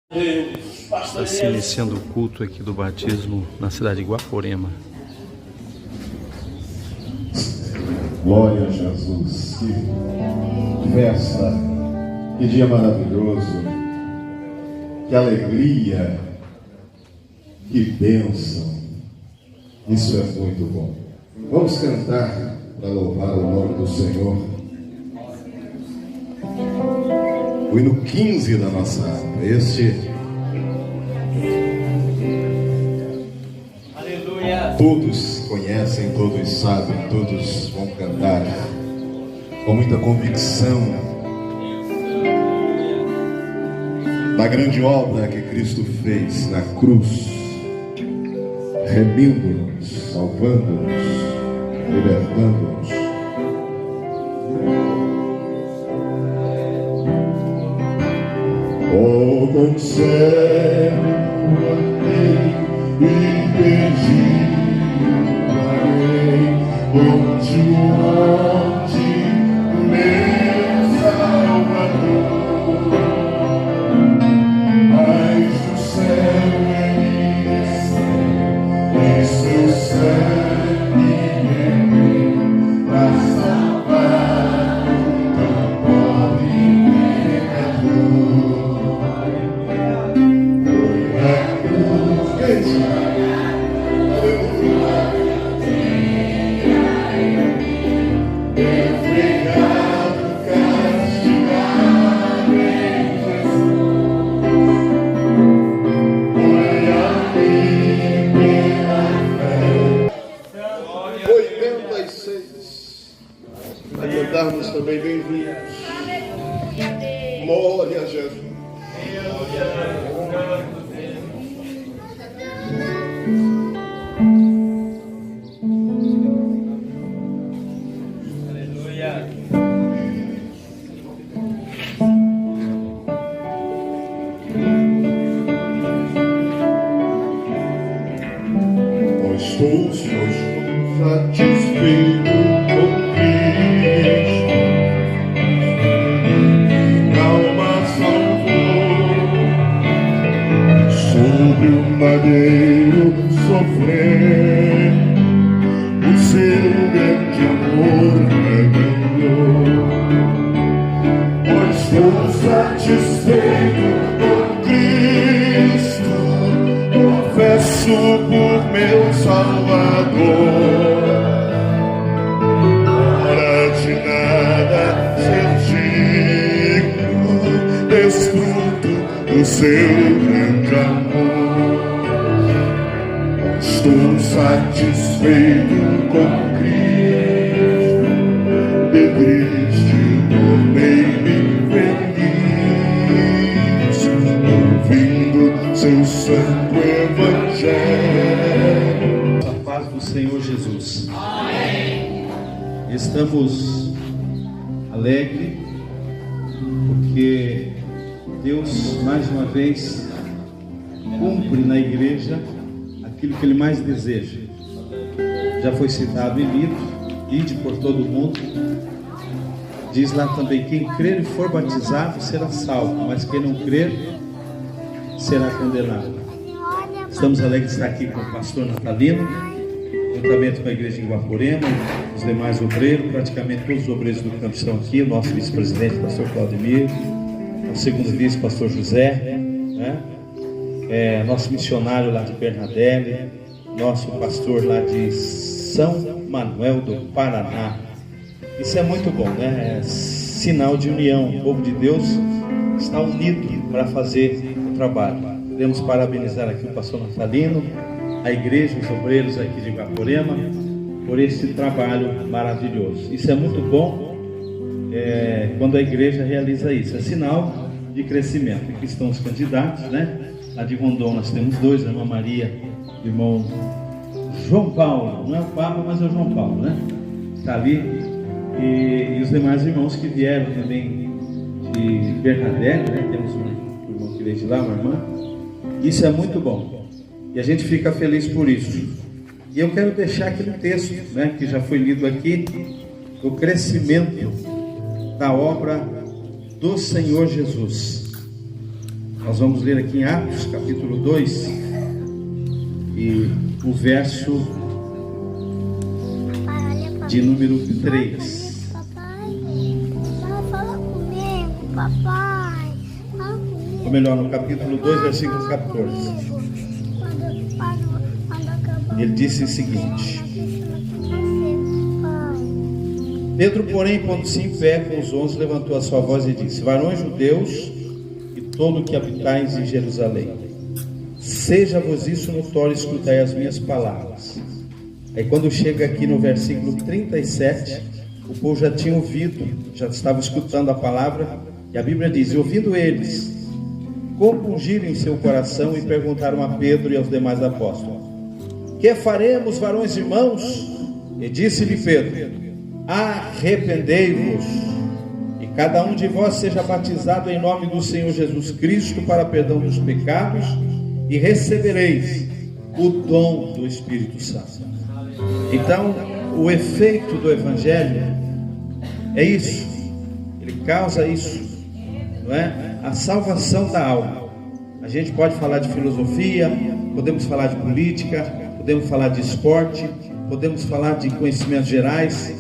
Está se iniciando o culto aqui do batismo na cidade de Guaporema. Glória a Jesus, que festa, que dia maravilhoso, que alegria, que bênção, isso é muito bom. Vamos cantar para louvar o nome do Senhor. O hino 15 da nossa harpa, Aleluia. Todos conhecem, todos sabem, todos vão cantar com muita convicção da grande obra que Cristo fez na cruz, remindo-nos, salvando-nos, libertando-nos. Oh, conservo e perdi-o-arei onde meu Salvador, mas o céu e seu sangue em mim para salvar tão pobre pecador. A cantarmos também bem-vindos. Glória a Jesus. Estou satisfeito com Cristo, calma salvou, sobre o madeiro sofrer, o seu grande amor revelou. Pois estou satisfeito com Cristo, confesso por meu Salvador, para de nada ser digno, desfruto do seu grande amor. Estou satisfeito com Cristo, de Cristo tornei-me feliz, ouvindo seu santo Evangelho. A paz do Senhor Jesus. Amém. Estamos alegres porque Deus mais uma vez cumpre na igreja aquilo que Ele mais deseja. Já foi citado em livro, ide por todo o mundo. Diz lá também: quem crer e for batizado será salvo, mas quem não crer será condenado. Estamos alegres de estar aqui com o pastor Natalino, juntamente com a igreja de Guaporema, os demais obreiros, praticamente todos os obreiros do campo estão aqui, o nosso vice-presidente, pastor Claudemir, o segundo vice, pastor José, né? Nosso missionário lá de Bernadelli, nosso pastor lá de São Manuel do Paraná. Isso é muito bom, né? É sinal de união. O povo de Deus está unido para fazer o trabalho. Queremos parabenizar aqui o pastor Natalino, a igreja, os obreiros aqui de Guaporema, por esse trabalho maravilhoso. Isso é muito bom quando a igreja realiza isso. É sinal de crescimento. Aqui estão os candidatos, né? Lá de Rondon nós temos dois, a irmã Maria e o irmão João Paulo. Não é o Papa, mas é o João Paulo, né? Está ali. E os demais irmãos que vieram também de Bernadelli, né? Temos um irmão que veio de lá, uma irmã. Isso é muito bom. E a gente fica feliz por isso. E eu quero deixar aqui no texto, né, que já foi lido aqui, o crescimento da obra do Senhor Jesus. Nós vamos ler aqui em Atos, capítulo 2, e o verso de número 3. Papai, fala comigo, papai. Fala comigo. Ou melhor, no capítulo 2, versículo 14. Quando acabar. Ele disse o seguinte: Pedro, porém, pondo-se em pé com os 11, levantou a sua voz e disse: Varões judeus e todo o que habitais em Jerusalém, seja-vos isso notório, escutai as minhas palavras. Aí quando chega aqui no versículo 37, o povo já tinha ouvido, já estava escutando a palavra, e a Bíblia diz: e ouvindo eles, compungiram em seu coração e perguntaram a Pedro e aos demais apóstolos: que faremos, varões irmãos? E disse-lhe Pedro: arrependei-vos, e cada um de vós seja batizado em nome do Senhor Jesus Cristo para perdão dos pecados, e recebereis o dom do Espírito Santo. Então, o efeito do Evangelho é isso, ele causa isso, não é? A salvação da alma. A gente pode falar de filosofia, podemos falar de política, podemos falar de esporte, podemos falar de conhecimentos gerais,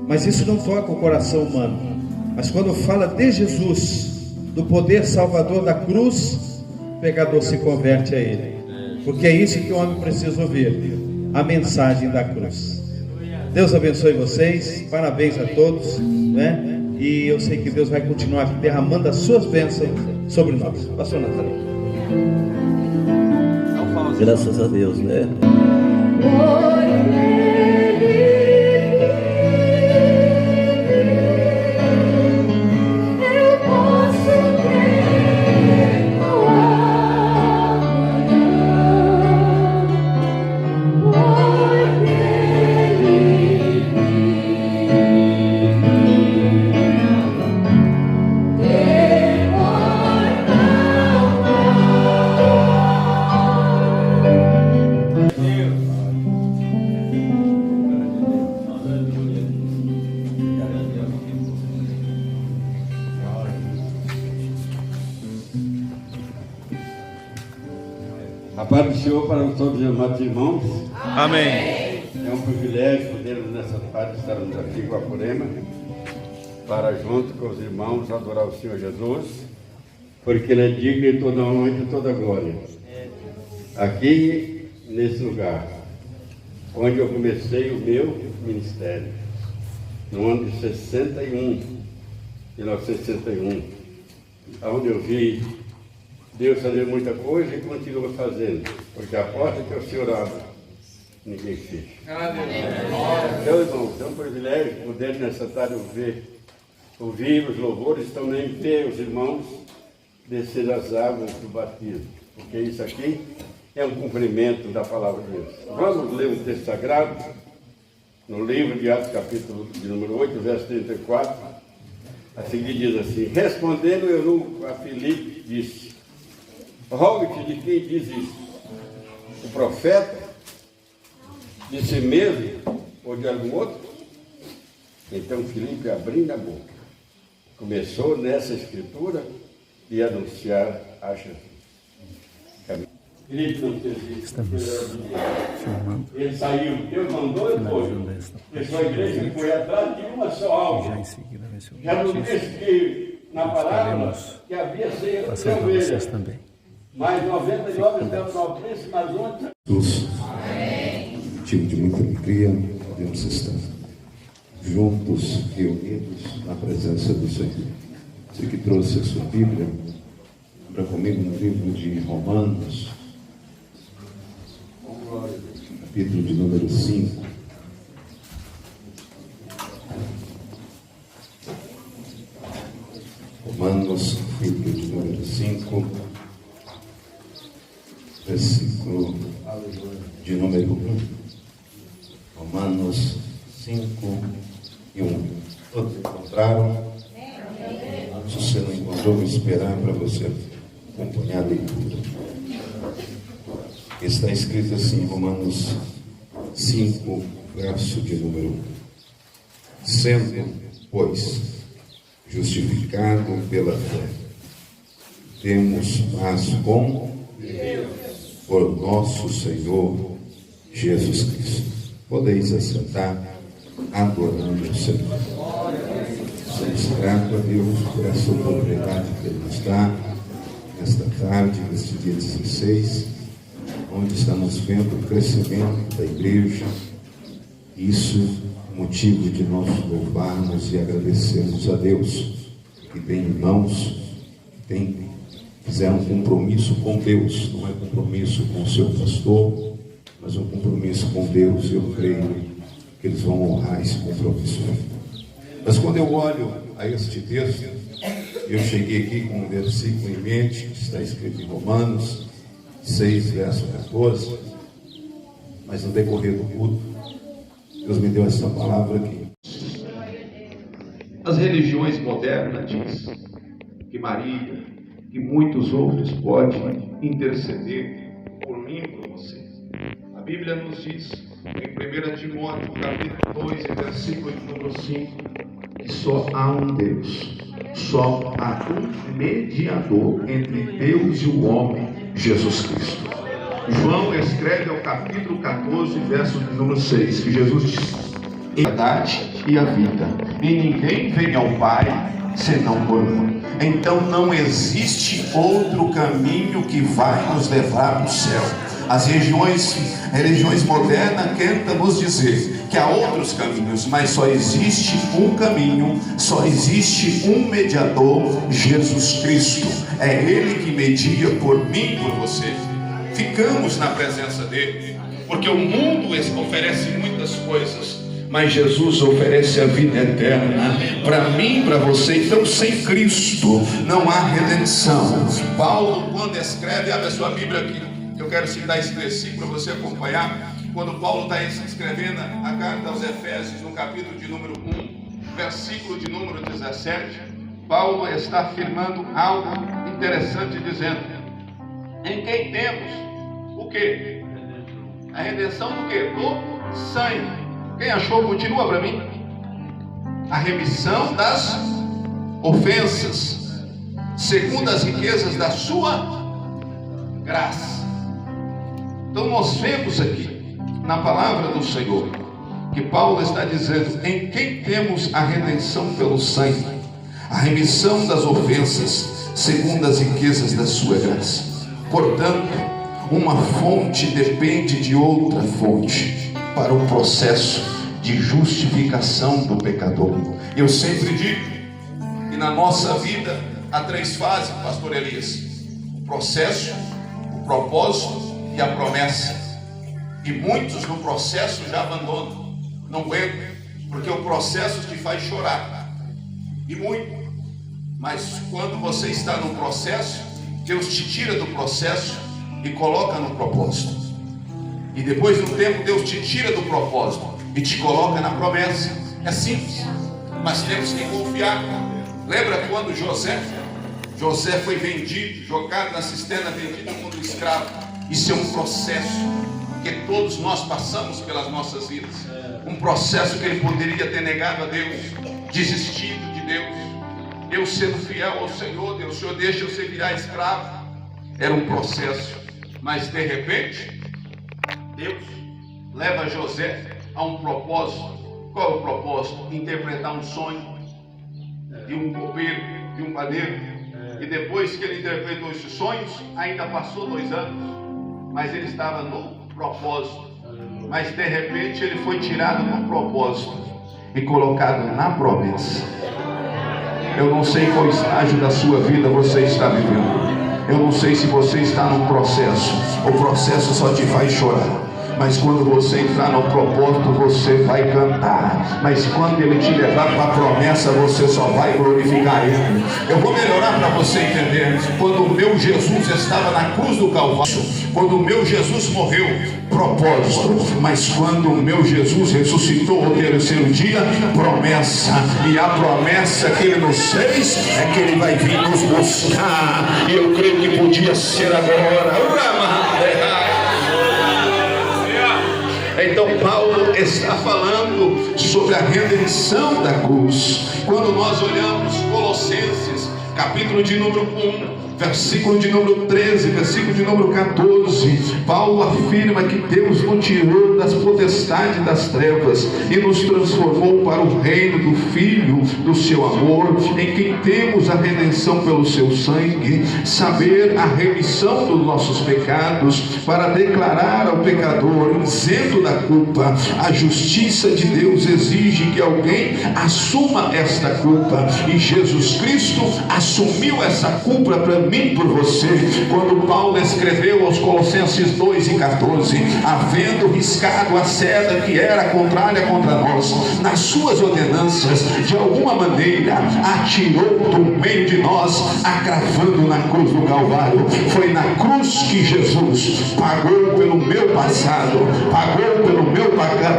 mas isso não toca o coração humano. Mas quando fala de Jesus, do poder salvador da cruz, o pecador se converte a Ele, porque é isso que o homem precisa ouvir, a mensagem da cruz. Deus abençoe vocês, parabéns a todos, né? E eu sei que Deus vai continuar derramando as suas bênçãos sobre nós. Pastor Natalino. Graças a Deus, né? A paz do Senhor para todos os amados irmãos. Amém. É um privilégio podermos nessa tarde estarmos aqui com a Purema para, junto com os irmãos, adorar o Senhor Jesus, porque Ele é digno de toda honra e de toda glória. Aqui, nesse lugar, onde eu comecei o meu ministério, no ano de 1961, onde eu vi Deus fazer muita coisa e continua fazendo, porque a porta que o Senhor abre, ninguém fecha. Então, irmãos, é um privilégio poder nessa tarde ouvir os louvores, também ver os irmãos descer as águas do batismo, porque isso aqui é um cumprimento da palavra de Deus. Vamos ler um texto sagrado, no livro de Atos, capítulo de número 8, verso 34, a seguir diz assim: respondendo o eunuco a Filipe, disse: rogue-te de quem diz isso? O profeta? De si mesmo? Ou de algum outro? Então Filipe, abrindo a boca, começou nessa escritura e anunciar a Jesus. Filipe não fez isso. Ele saiu, Deus mandou e foi. Deixou a igreja e foi atrás de uma só alma. Já não disse que na palavra que havia 100 ovelhas. Mas 99 estavam ao preço, mas ontem. Motivo de muita alegria, podemos estar juntos, reunidos na presença do Senhor. Você que trouxe a sua Bíblia, abra comigo no livro de Romanos, capítulo de número 5. Romanos, capítulo de número 5, versículo de número 1. Romanos 5 e 1. Todos encontraram? Se você não encontrou, vou esperar para você acompanhar a leitura. Está escrito assim em Romanos 5, verso de número 1. Sendo, pois, justificado pela fé, temos paz com Deus por nosso Senhor Jesus Cristo. Podeis assentar, adorando o Senhor. Somos gratos a Deus por essa oportunidade que Ele nos dá nesta tarde, neste dia 16, onde estamos vendo o crescimento da igreja. Isso é motivo de nós louvarmos e agradecermos a Deus. Que tem irmãos que fizeram um compromisso com Deus, não é compromisso com o seu pastor, mas um compromisso com Deus. E eu creio que eles vão honrar esse compromisso. Mas quando eu olho a este texto, eu cheguei aqui com um versículo em mente, que está escrito em Romanos 6, verso 14, mas no decorrer do culto, Deus me deu essa palavra aqui. As religiões modernas dizem que Maria e muitos outros podem interceder por mim e por você. A Bíblia nos diz, em 1 Timóteo, capítulo 2, versículo número 5, que só há um Deus, só há um mediador entre Deus e o homem, Jesus Cristo. João escreve ao capítulo 14, verso número 6, que Jesus diz: a verdade e a vida, e ninguém vem ao Pai senão por mim. Então não existe outro caminho que vai nos levar para o céu. As religiões modernas tentam nos dizer que há outros caminhos, mas só existe um caminho, só existe um mediador, Jesus Cristo. É Ele que media por mim e por você. Ficamos na presença dele, porque o mundo oferece muitas coisas, mas Jesus oferece a vida eterna para mim e para você. Então, sem Cristo não há redenção. Paulo, quando escreve, abre a sua Bíblia aqui, eu quero citar esse versículo para você acompanhar. Quando Paulo está escrevendo a carta aos Efésios, no capítulo de número 1, versículo de número 17, Paulo está afirmando algo interessante, dizendo: em quem temos o quê? A redenção do quê? Do sangue. Quem achou, continua para mim. A remissão das ofensas, segundo as riquezas da sua graça. Então nós vemos aqui, na palavra do Senhor, que Paulo está dizendo: em quem temos a redenção pelo sangue, a remissão das ofensas, segundo as riquezas da sua graça. Portanto, uma fonte depende de outra fonte para o processo de justificação do pecador. Eu sempre digo que na nossa vida há 3 fases, pastor Elias: o processo, o propósito e a promessa. E muitos no processo já abandonam, não aguentam, porque o processo te faz chorar, e muito. Mas quando você está no processo, Deus te tira do processo e coloca no propósito. E depois de um tempo, Deus te tira do propósito e te coloca na promessa. É simples, mas temos que confiar. Lembra quando José foi vendido, jogado na cisterna, vendido como escravo? Isso é um processo que todos nós passamos pelas nossas vidas. Um processo que ele poderia ter negado a Deus, desistido de Deus. Eu sendo fiel ao Senhor, Deus, o Senhor deixa eu ser virar escravo. Era um processo, mas de repente Deus leva José a um propósito. Qual é o propósito? Interpretar um sonho de um copeiro, de um padeiro. E depois que ele interpretou esses sonhos, ainda passou 2 anos, mas ele estava no propósito. Mas de repente ele foi tirado do propósito e colocado na promessa. Eu não sei qual estágio da sua vida você está vivendo. Eu não sei se você está num processo. O processo só te faz chorar. Mas quando você entrar no propósito, você vai cantar. Mas quando Ele te levar para a promessa, você só vai glorificar Ele. Eu vou melhorar para você entender. Quando o meu Jesus estava na cruz do Calvário, quando o meu Jesus morreu, propósito. Mas quando o meu Jesus ressuscitou ao 3º dia, promessa. E a promessa que Ele nos fez é que Ele vai vir nos buscar. E eu creio que podia ser agora. Então Paulo está falando sobre a redenção da cruz. Quando nós olhamos Colossenses, capítulo de número 1, versículo de número 13, versículo de número 14, Paulo afirma que Deus nos tirou das potestades das trevas e nos transformou para o reino do Filho do seu amor, em quem temos a redenção pelo seu sangue, saber a remissão dos nossos pecados, para declarar ao pecador isento da culpa. A justiça de Deus exige que alguém assuma esta culpa, e Jesus Cristo assumiu essa culpa para mim, por você. Quando Paulo escreveu aos Colossenses 2:14, havendo riscado a seta que era contrária contra nós, nas suas ordenanças, de alguma maneira atirou do meio de nós, acravando na cruz do Calvário. Foi na cruz que Jesus pagou pelo meu passado, pagou pelo meu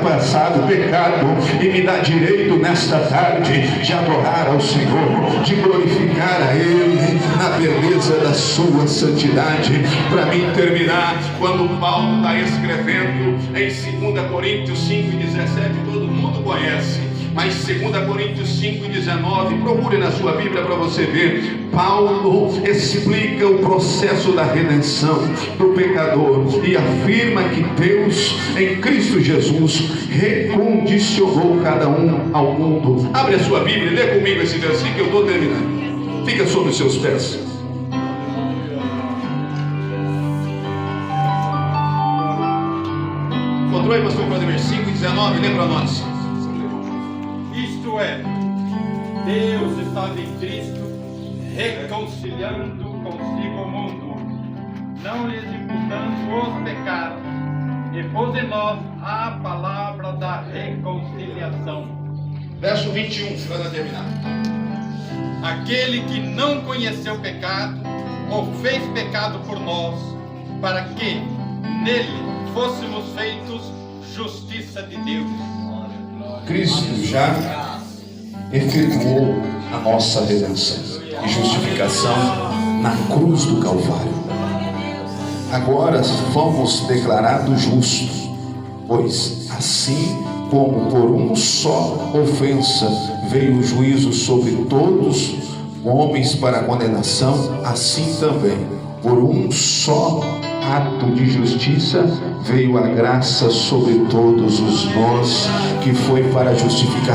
passado pecado, e me dá direito nesta tarde de adorar ao Senhor, de glorificar a Ele na beleza da sua santidade. Para mim terminar, quando Paulo está escrevendo em 2 Coríntios 5:17, todo mundo conhece, mas 2 Coríntios 5:19, procure na sua Bíblia para você ver. Paulo explica o processo da redenção do pecador e afirma que Deus em Cristo Jesus recondicionou cada um ao mundo. Abre a sua Bíblia e lê comigo esse versículo que eu estou terminando. Fica sobre os seus pés. Encontrou aí, pastor Vladimir? 5:19, lê para nós. Isto é, Deus estava em Cristo, reconciliando consigo o mundo, não lhes imputando os pecados, e pôs em nós a palavra da reconciliação. Verso 21, para terminar. Aquele que não conheceu pecado, o fez pecado por nós, para que nele fôssemos feitos justiça de Deus. Cristo já efetuou a nossa redenção e justificação na cruz do Calvário. Agora fomos declarados justos, pois assim como por uma só ofensa veio o juízo sobre todos os homens para a condenação, assim também por um só ato de justiça veio a graça sobre todos os nós, que foi para a justificação